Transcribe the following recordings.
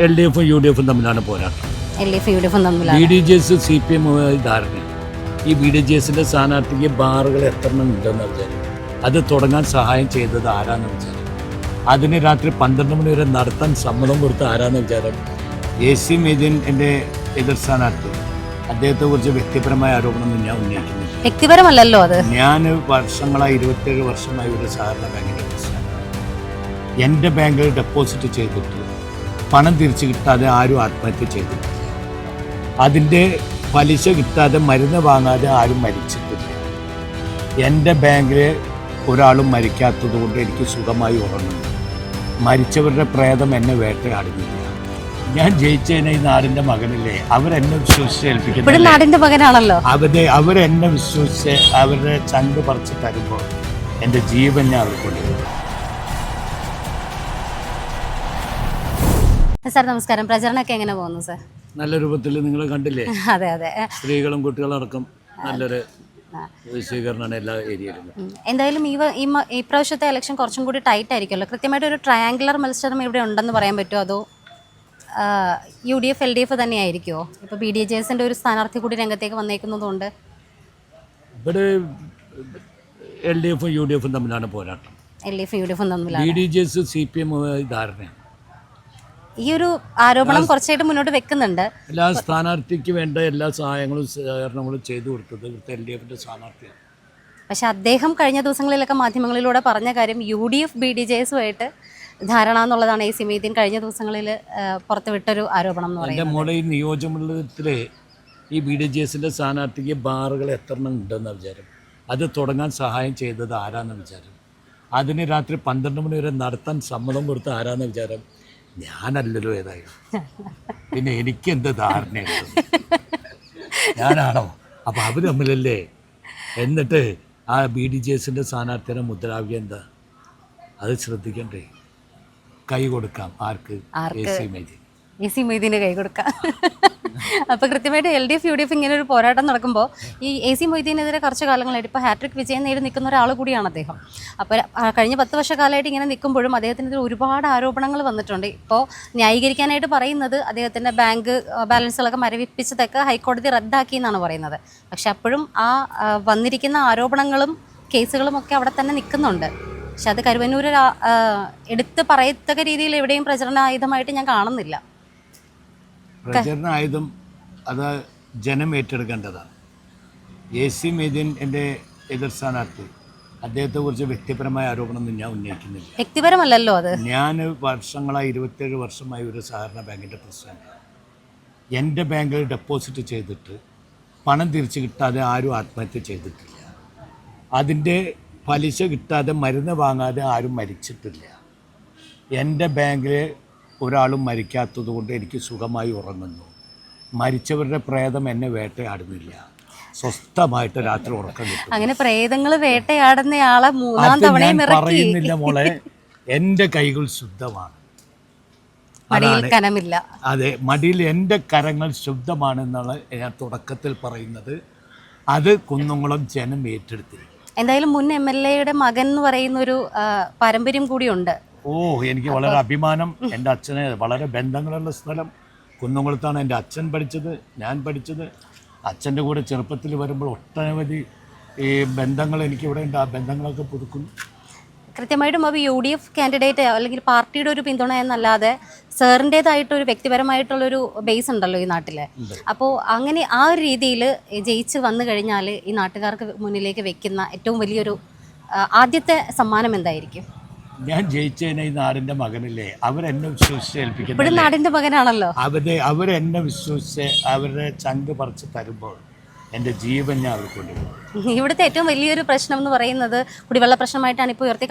LDF യും UDF തമ്മിലാണ് പോരാട്ടം. LDF UDF തമ്മിലാണ്. BDJS CPM ധാരണയാണ്. ഈ BDJSന്റെ സ്ഥാനാർത്ഥിക്ക് ബാറുകൾ എത്രണ്ണം ഉണ്ടെന്ന് വിചാരിക്കും. അത് തുടങ്ങാൻ സഹായം ചെയ്തത് ആരാന്ന് വിചാരം. അതിന് രാത്രി 12 മണി വരെ നടത്താൻ സമ്മതം കൊടുത്ത ആരാന്ന് വിചാരം. AC മൊയ്തീൻ എൻ്റെ എതിർ സ്ഥാനാർത്ഥി, അദ്ദേഹത്തെ കുറിച്ച് വ്യക്തിപരമായ ആരോപണമൊന്നും ഞാൻ ഉന്നയിക്കുന്നില്ല. വ്യക്തിപരമല്ലല്ലോ അത്. ഞാൻ വർഷങ്ങളായി 27 വർഷമായി ഒരു സഹകരണ ബാങ്കിൻ്റെ പ്രസിഡന്റ്. എൻ്റെ ബാങ്കിൽ ഡെപ്പോസിറ്റ് ചെയ്തിട്ട് പണം തിരിച്ചു കിട്ടാതെ ആരും ആത്മഹത്യ ചെയ്തിട്ടില്ല. അതിൻ്റെ പലിശ കിട്ടാതെ മരുന്ന് വാങ്ങാതെ ആരും മരിച്ചിട്ടില്ല. എൻ്റെ ബാങ്കിൽ ഒരാളും മരിക്കാത്തത് കൊണ്ട് എനിക്ക് സുഖമായി ഉറങ്ങുന്നു. മരിച്ചവരുടെ പ്രേതം എന്നെ വേട്ടയാടുന്നില്ല. ഞാൻ ജയിച്ചതിനെ ഈ നാടിൻ്റെ മകനല്ലേ, അവരെന്നെ വിശ്വസിച്ച് ഏൽപ്പിക്കുന്നത്. നാടിൻ്റെ മകനാണല്ലോ. അവരെന്നെ വിശ്വസിച്ച് അവരുടെ ചങ്ക് പറിച്ച് തരുമ്പോൾ എൻ്റെ ജീവൻ ഞാൻ അവർ കൊണ്ടുവരും. സാർ നമസ്കാരം. പ്രചരണമൊക്കെ എങ്ങനെ പോകുന്നു സാർ? നല്ല രൂപത്തിൽ നിങ്ങൾ കണ്ടില്ലേ? അതെ അതെ. സ്ത്രീകളും കുട്ടികളും അടക്കം നല്ലൊരു സ്വീകരണമാണ് എല്ലാ ഏരിയയിലും. എന്തായാലും ഈ പ്രാവശ്യത്തെ ഇലക്ഷൻ കുറച്ചും കൂടി ടൈറ്റ് ആയിരിക്കുമല്ലോ. കൃത്യമായിട്ട് ഒരു ട്രയാങ്കുലർ മത്സരം ഇവിടെ ഉണ്ടെന്ന് പറയാൻ പറ്റുമോ? അതോ UDF LDF തന്നെയായിരിക്കുമോ? ഇപ്പോൾ BDJSന്റെ ഒരു സ്ഥാനാർത്ഥി കൂടി രംഗത്തേക്ക് വന്നേക്കുന്നതുകൊണ്ട് ഇവിടെ LDF യും UDF തമ്മിലാണ് പോരാട്ടം. LDF UDF തമ്മിലാണ്. BDJS CPM ധാരണയാണ്. ഈ ഒരു ആരോപണം കുറച്ചായിട്ട് മുന്നോട്ട് വെക്കുന്നുണ്ട്. എല്ലാ സ്ഥാനാർത്ഥിക്ക് വേണ്ട എല്ലാ സഹായങ്ങളും സഹകരണങ്ങളും ചെയ്തു കൊടുത്തത് LDFന്റെ സ്ഥാനാർത്ഥിയാണ്. പക്ഷെ അദ്ദേഹം കഴിഞ്ഞ ദിവസങ്ങളിലൊക്കെ മാധ്യമങ്ങളിലൂടെ പറഞ്ഞ കാര്യം UDF BDJSുമായിട്ട് ധാരണ എന്നുള്ളതാണ്. AC മൊയ്തീൻ കഴിഞ്ഞ ദിവസങ്ങളിൽ പുറത്തുവിട്ടൊരു ആരോപണം എന്ന് പറയുന്നത്. എൻ്റെ മോളെ ഈ നിയോജകമണ്ഡലത്തിലെ ഈ BDJSന്റെ സ്ഥാനാർത്ഥിക്ക് ബാറുകൾ എത്രണ്ണം ഉണ്ടെന്ന വിചാരം. അത് തുടങ്ങാൻ സഹായം ചെയ്തത് ആരാന്ന് വിചാരം. അതിന് രാത്രി 12 മണി വരെ നടത്താൻ സമ്മതം കൊടുത്ത ആരാന്ന് വിചാരം. ഞാനല്ലല്ലോ ഏതായാലും. പിന്നെ എനിക്ക് എന്ത് ധാരണയുണ്ട്? ഞാനാണോ? അപ്പം അവർ തമ്മിലല്ലേ. എന്നിട്ട് ആ BDJSന്റെ സ്ഥാനാർത്ഥിയുടെ മുദ്രാവാക്യം എന്താ? അത് ശ്രദ്ധിക്കണ്ടേ? കൈ കൊടുക്കാം. ആർക്ക്? AC മൊയ്തീന് കൈ കൊടുക്കാം. അപ്പോൾ കൃത്യമായിട്ട് LDF UDF ഇങ്ങനെ ഒരു പോരാട്ടം നടക്കുമ്പോൾ ഈ AC മൊയ്തീനെതിരെ കുറച്ച് കാലങ്ങളായിട്ട് ഇപ്പോൾ ഹാട്രിക് വിജയം നേടി നിൽക്കുന്ന ഒരാൾ കൂടിയാണ് അദ്ദേഹം. അപ്പോൾ കഴിഞ്ഞ 10 വർഷക്കാലമായിട്ട് ഇങ്ങനെ നിൽക്കുമ്പോഴും അദ്ദേഹത്തിനെതിരെ ഒരുപാട് ആരോപണങ്ങൾ വന്നിട്ടുണ്ട്. ഇപ്പോൾ ന്യായീകരിക്കാനായിട്ട് പറയുന്നത് അദ്ദേഹത്തിൻ്റെ ബാങ്ക് ബാലൻസുകളൊക്കെ മരവിപ്പിച്ചതൊക്കെ ഹൈക്കോടതി റദ്ദാക്കി എന്നാണ് പറയുന്നത്. പക്ഷെ അപ്പോഴും ആ വന്നിരിക്കുന്ന ആരോപണങ്ങളും കേസുകളും ഒക്കെ അവിടെ തന്നെ നിൽക്കുന്നുണ്ട്. പക്ഷെ അത് കരുവന്നൂർ എടുത്ത് പറയത്തക്ക രീതിയിൽ എവിടെയും പ്രചരണ ആയുധമായിട്ട് ഞാൻ കാണുന്നില്ല. പ്രചരണ ആയുധം അത് ജനം ഏറ്റെടുക്കേണ്ടതാണ്. AC മൊയ്തീൻ എൻ്റെ എതിർ സ്ഥാനാർത്ഥി, അദ്ദേഹത്തെ കുറിച്ച് വ്യക്തിപരമായ ആരോപണമൊന്നും ഞാൻ ഉന്നയിക്കുന്നില്ല. വ്യക്തിപരമല്ലല്ലോ അത്. ഞാൻ വർഷങ്ങളായി 27 വർഷമായി ഒരു സഹകരണ ബാങ്കിൻ്റെ പ്രസിഡന്റ്. എൻ്റെ ബാങ്കിൽ ഡെപ്പോസിറ്റ് ചെയ്തിട്ട് പണം തിരിച്ചു കിട്ടാതെ ആരും ആത്മഹത്യ ചെയ്തിട്ടില്ല. അതിൻ്റെ പലിശ കിട്ടാതെ മരുന്ന് വാങ്ങാതെ ആരും മരിച്ചിട്ടില്ല. എൻ്റെ ബാങ്കിൽ ഒരാളും മരിക്കാത്തത് കൊണ്ട് എനിക്ക് സുഖമായി ഉറങ്ങുന്നു. മരിച്ചവരുടെ പ്രേതം എന്നെ വേട്ടയാടുന്നില്ല. സ്വസ്ഥമായിട്ട് രാത്രി ഉറക്കം കിട്ടും. അങ്ങനെ പ്രേതങ്ങൾ വേട്ടയാടുന്നയാളെ മൂന്നാം തവണയും പറയുന്നില്ല മോളെ. എൻ്റെ കൈകൾ ശുദ്ധമാണ്. കനമില്ല. അതെ, മടിയിൽ എൻ്റെ കരങ്ങൾ ശുദ്ധമാണെന്നാണ് ഞാൻ തുടക്കത്തിൽ പറയുന്നത്. അത് കുന്നംകുളം ജനം ഏറ്റെടുത്തിരിക്കും. എന്തായാലും മുൻ MLAയുടെ മകൻ എന്ന് പറയുന്ന ഒരു പാരമ്പര്യം കൂടിയുണ്ട്. എനിക്ക് വളരെ അഭിമാനം. എൻ്റെ അച്ഛന് വളരെ ബന്ധങ്ങളുള്ള സ്ഥലം കുന്നംകുളത്താണ് എൻ്റെ അച്ഛൻ പഠിച്ചത്, ഞാൻ പഠിച്ചത്. അച്ഛൻ്റെ കൂടെ ചെറുപ്പത്തിൽ വരുമ്പോൾ ഒട്ടനവധി ഈ ബന്ധങ്ങൾ എനിക്കിവിടെ ഉണ്ട്. ആ ബന്ധങ്ങളൊക്കെ പുതുക്കുന്നു. കൃത്യമായിട്ടും അപ്പോൾ UDF കാൻഡിഡേറ്റ് അല്ലെങ്കിൽ പാർട്ടിയുടെ ഒരു പിന്തുണ എന്നല്ലാതെ സാറിൻ്റേതായിട്ടൊരു വ്യക്തിപരമായിട്ടുള്ളൊരു ബേസ് ഉണ്ടല്ലോ ഈ നാട്ടിൽ. അപ്പോൾ അങ്ങനെ ആ ഒരു രീതിയിൽ ജയിച്ച് വന്നു കഴിഞ്ഞാൽ ഈ നാട്ടുകാർക്ക് മുന്നിലേക്ക് വെക്കുന്ന ഏറ്റവും വലിയൊരു ആദ്യത്തെ സമ്മാനം എന്തായിരിക്കും? ഞാൻ ജയിച്ചതിനെ ഈ നാടിൻ്റെ മകനല്ലേ, അവരെന്നെ വിശ്വസിച്ച് ഏൽപ്പിക്കുന്നത്. ഇവിടെ നാടിൻ്റെ മകനാണല്ലോ. അവരെന്നെ വിശ്വസിച്ച് അവരുടെ ചങ്ക് പറിച്ച് തരുമ്പോൾ എൻ്റെ ജീവൻ ഞാൻ അവർ കൊണ്ടുപോകും. ഇവിടുത്തെ ഏറ്റവും വലിയൊരു പ്രശ്നം എന്ന് പറയുന്നത് കുടിവെള്ള പ്രശ്നമായിട്ടാണ് ഇപ്പോൾ ഉയർത്തി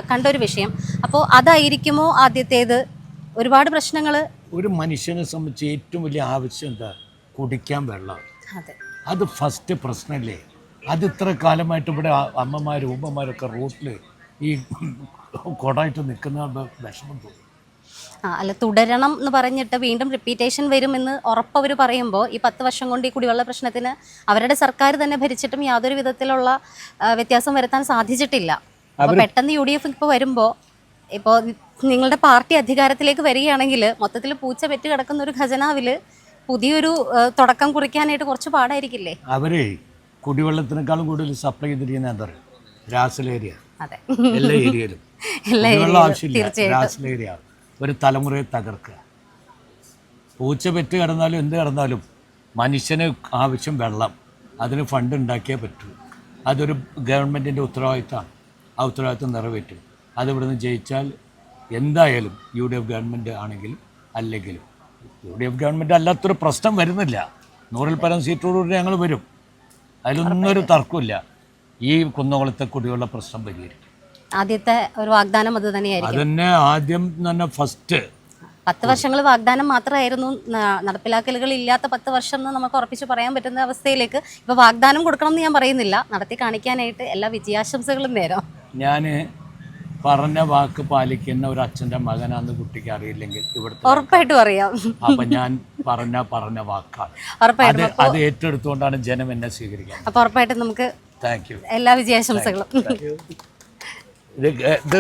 കണ്ടൊരു വിഷയം. അപ്പോൾ അതായിരിക്കുമോ ആദ്യത്തേത്? ഒരുപാട് പ്രശ്നങ്ങൾ. ഒരു മനുഷ്യനെ സംബന്ധിച്ച് ഏറ്റവും വലിയ ആവശ്യം എന്താ? കുടിക്കാൻ വെള്ളം. അത് ഫസ്റ്റ് പ്രശ്നമല്ലേ? അത് ഇത്ര കാലമായിട്ട് ഇവിടെ അമ്മമാരും ഉമ്മമാരൊക്കെ റോട്ടിൽ ഈ കൊടായിട്ട് നിൽക്കുന്ന വിഷമം തോന്നും. അല്ല, തുടരണം എന്ന് പറഞ്ഞിട്ട് വീണ്ടും റിപ്പീറ്റേഷൻ വരുമെന്ന് ഉറപ്പവർ പറയുമ്പോൾ ഈ 10 വർഷം കൊണ്ട് ഈ കുടിവെള്ള പ്രശ്നത്തിന് അവരുടെ സർക്കാർ തന്നെ ഭരിച്ചിട്ടും യാതൊരു വിധത്തിലുള്ള വ്യത്യാസം വരുത്താൻ സാധിച്ചിട്ടില്ല. അപ്പോൾ പെട്ടെന്ന് UDF ഇപ്പോൾ വരുമ്പോൾ ഇപ്പോൾ നിങ്ങളുടെ പാർട്ടി അധികാരത്തിലേക്ക് വരികയാണെങ്കിൽ മൊത്തത്തിൽ പൂച്ച പെറ്റ് കിടക്കുന്ന ഒരു ഖജനാവിൽ പുതിയൊരു തുടക്കം കുറിക്കാനായിട്ട് കുറച്ച് പാടായിരിക്കില്ലേ? അവരെ കുടിവെള്ളത്തിനേക്കാളും കൂടുതൽ സപ്ലൈ ചെയ്തിരിക്കുന്ന എന്താ പറയുക, രാസൽ ഏരിയ. അതെ, എല്ലാ ഏരിയയിലും കുടിവെള്ളം ആവശ്യമില്ല. രാസൽ ഏരിയ ഒരു തലമുറയെ തകർക്കുക. പൂച്ച പെറ്റ് കിടന്നാലും എന്ത് കിടന്നാലും മനുഷ്യന് ആവശ്യം വെള്ളം, അതിന് ഫണ്ട് ഉണ്ടാക്കിയേ പറ്റൂ. അതൊരു ഗവൺമെൻറ്റിൻ്റെ ഉത്തരവാദിത്തമാണ്. ആ ഉത്തരവാദിത്തം നിറവേറ്റും. അതിവിടുന്ന് ജയിച്ചാൽ എന്തായാലും UDF ഗവൺമെൻറ് ആണെങ്കിലും അല്ലെങ്കിലും, UDF ഗവൺമെൻറ് അല്ലാത്തൊരു പ്രശ്നം വരുന്നില്ല. 100-ൽ പരം സീറ്റോടുകൂടി ഞങ്ങൾ വരും. അതിലൊന്നും ഒരു തർക്കമില്ല. ഈ കുന്നംകുളത്തെ കുടിവെള്ള പ്രശ്നം പരിഹരിക്കും. ആദ്യത്തെ ഒരു വാഗ്ദാനം അത് തന്നെയായിരിക്കും. അതന്നെ ആദ്യം തന്നെ ഫസ്റ്റ്. 10 വർഷങ്ങൾ വാഗ്ദാനം മാത്രമായിരുന്നു, നടപ്പിലാക്കലുകൾ ഇല്ലാത്ത 10 വർഷം എന്ന് നമുക്ക് ഉറപ്പിച്ച് പറയാൻ പറ്റുന്ന അവസ്ഥയിലേക്ക് ഇപ്പോൾ വാഗ്ദാനം കൊടുക്കണം എന്ന് ഞാൻ പറയുന്നില്ല, നടത്തി കാണിക്കാനായിട്ട് എല്ലാ വിജയാശംസകളും നേരം. ഞാൻ പറഞ്ഞ വാക്ക് പാലിക്കുന്ന ഒരു അച്ഛൻ്റെ മകനാന്ന് കുട്ടിക്ക് അറിയില്ലെങ്കിൽ ഇവിടുത്തെ ഉറപ്പായിട്ടും അറിയാം. അപ്പം ഞാൻ പറഞ്ഞ വാക്കാണ്. ഉറപ്പായിട്ടും അത് ഏറ്റെടുത്തുകൊണ്ടാണ് ജനം എന്നെ സ്വീകരിക്കുന്നത്. അപ്പോൾ ഉറപ്പായിട്ടും നമുക്ക് താങ്ക് യു. എല്ലാ വിജയാശംസകളും. ഇത്